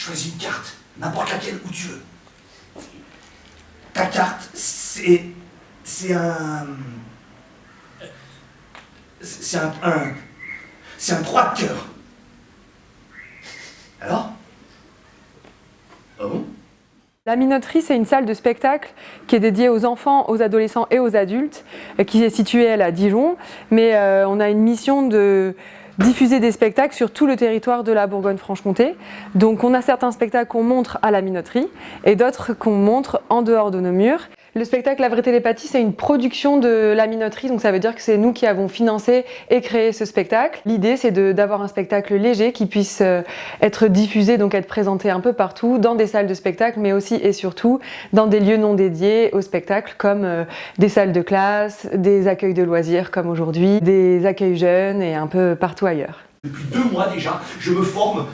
Choisis une carte, n'importe laquelle, où tu veux. Ta carte, c'est un 3 de cœur. Alors? Ah bon? La Minoterie, c'est une salle de spectacle qui est dédiée aux enfants, aux adolescents et aux adultes, qui est située elle, à Dijon. Mais on a une mission de diffuser des spectacles sur tout le territoire de la Bourgogne-Franche-Comté. Donc on a certains spectacles qu'on montre à la Minoterie et d'autres qu'on montre en dehors de nos murs. Le spectacle La Vraie Télépathie, c'est une production de la Minoterie, donc ça veut dire que c'est nous qui avons financé et créé ce spectacle. L'idée, c'est d'avoir un spectacle léger qui puisse être diffusé, donc être présenté un peu partout, dans des salles de spectacle, mais aussi et surtout dans des lieux non dédiés au spectacle, comme des salles de classe, des accueils de loisirs comme aujourd'hui, des accueils jeunes et un peu partout ailleurs. Depuis 2 mois déjà, je me forme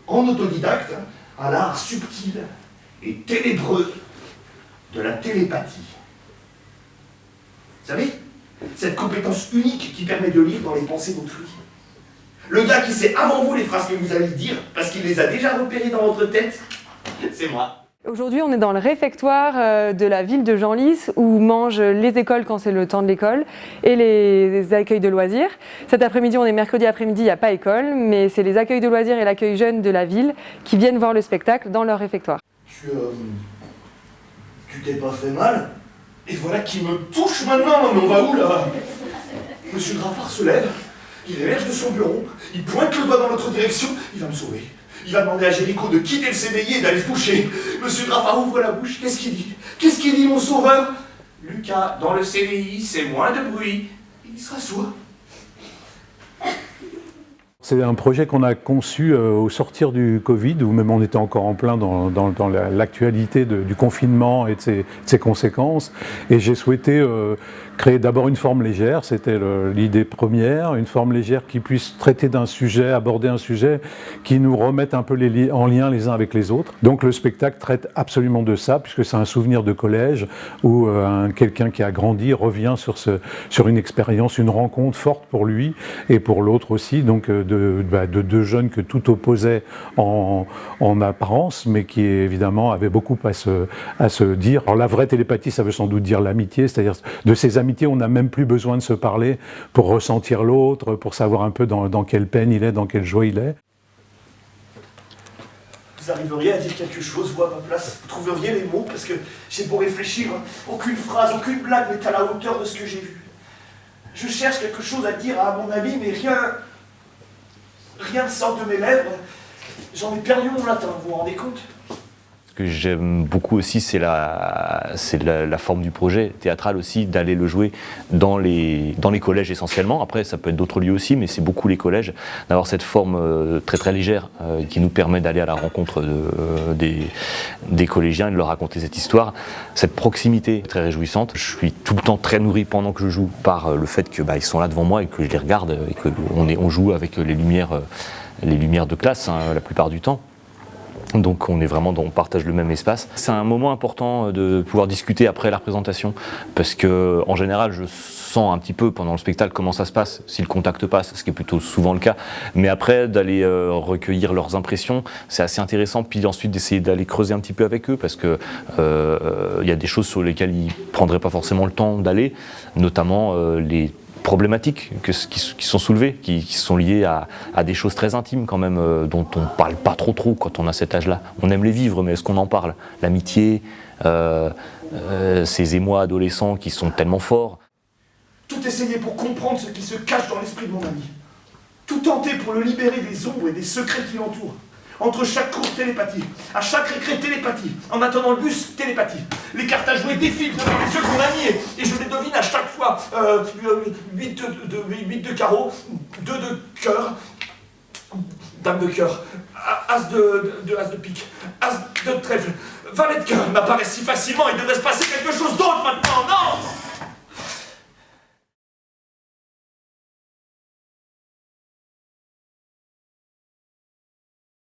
en autodidacte à l'art subtil et ténébreux de la télépathie. Vous savez, cette compétence unique qui permet de lire dans les pensées d'autrui. Le gars qui sait avant vous les phrases que vous allez dire, parce qu'il les a déjà repérées dans votre tête, c'est moi. Aujourd'hui, on est dans le réfectoire de la ville de Genlis où mangent les écoles quand c'est le temps de l'école et les accueils de loisirs. Cet après-midi, on est mercredi après-midi, il n'y a pas école, mais c'est les accueils de loisirs et l'accueil jeune de la ville qui viennent voir le spectacle dans leur réfectoire. Tu t'es pas fait mal? Et voilà qui me touche maintenant, mais on va où là? Monsieur Graffard se lève, il émerge de son bureau, il pointe le doigt dans notre direction, il va me sauver. Il va demander à Jéricho de quitter le CDI et d'aller se coucher. Monsieur Graffard ouvre la bouche, qu'est-ce qu'il dit? Qu'est-ce qu'il dit, mon sauveur? Lucas, dans le CDI, c'est moins de bruit. Il sera sourd. C'est un projet qu'on a conçu au sortir du Covid, où même on était encore en plein dans l'actualité du confinement et de ses conséquences. Et j'ai souhaité créer d'abord une forme légère, c'était l'idée première, une forme légère qui puisse traiter d'un sujet, aborder un sujet qui nous remette un peu en lien les uns avec les autres. Donc le spectacle traite absolument de ça, puisque c'est un souvenir de collège où quelqu'un qui a grandi revient sur une expérience, une rencontre forte pour lui et pour l'autre aussi, donc de 2 jeunes que tout opposait en apparence, mais qui évidemment avaient beaucoup à se dire. Alors la vraie télépathie, ça veut sans doute dire l'amitié, c'est-à-dire de ces amitiés, on n'a même plus besoin de se parler pour ressentir l'autre, pour savoir un peu dans quelle peine il est, dans quelle joie il est. Vous arriveriez à dire quelque chose, vous, à ma place? Vous trouveriez les mots? Parce que j'ai beau réfléchir, hein, aucune phrase, aucune blague n'est à la hauteur de ce que j'ai vu. Je cherche quelque chose à dire à mon ami, mais rien ne sort de mes lèvres. J'en ai perdu mon latin, vous vous rendez compte? Ce que j'aime beaucoup aussi, c'est la forme du projet théâtral aussi, d'aller le jouer dans les collèges essentiellement. Après, ça peut être d'autres lieux aussi, mais c'est beaucoup les collèges, d'avoir cette forme très très légère qui nous permet d'aller à la rencontre des collégiens et de leur raconter cette histoire. Cette proximité très réjouissante. Je suis tout le temps très nourri pendant que je joue par le fait que ils sont là devant moi et que je les regarde et qu'on joue avec les lumières de classe la plupart du temps. Donc on partage le même espace. C'est un moment important de pouvoir discuter après la représentation, parce que en général je sens un petit peu pendant le spectacle comment ça se passe, si le contact passe, ce qui est plutôt souvent le cas. Mais après d'aller recueillir leurs impressions, c'est assez intéressant. Puis ensuite d'essayer d'aller creuser un petit peu avec eux, parce que y a des choses sur lesquelles ils prendraient pas forcément le temps d'aller, notamment les problématiques qui sont soulevées, qui sont liées à des choses très intimes quand même, dont on ne parle pas trop quand on a cet âge-là. On aime les vivre, mais est-ce qu'on en parle? L'amitié, ces émois adolescents qui sont tellement forts. Tout essayer pour comprendre ce qui se cache dans l'esprit de mon ami. Tout tenter pour le libérer des ombres et des secrets qui l'entourent. Entre chaque cours, télépathie. À chaque récré, télépathie. En attendant le bus, télépathie. Les cartes à jouer défilent devant les yeux de mon ami et je les devine à chaque fois. 8 de carreau, 2 de cœur, dame de cœur, as de pique, as de trèfle, valet de cœur. Il m'apparaît si facilement, il devrait se passer quelque chose d'autre maintenant, non!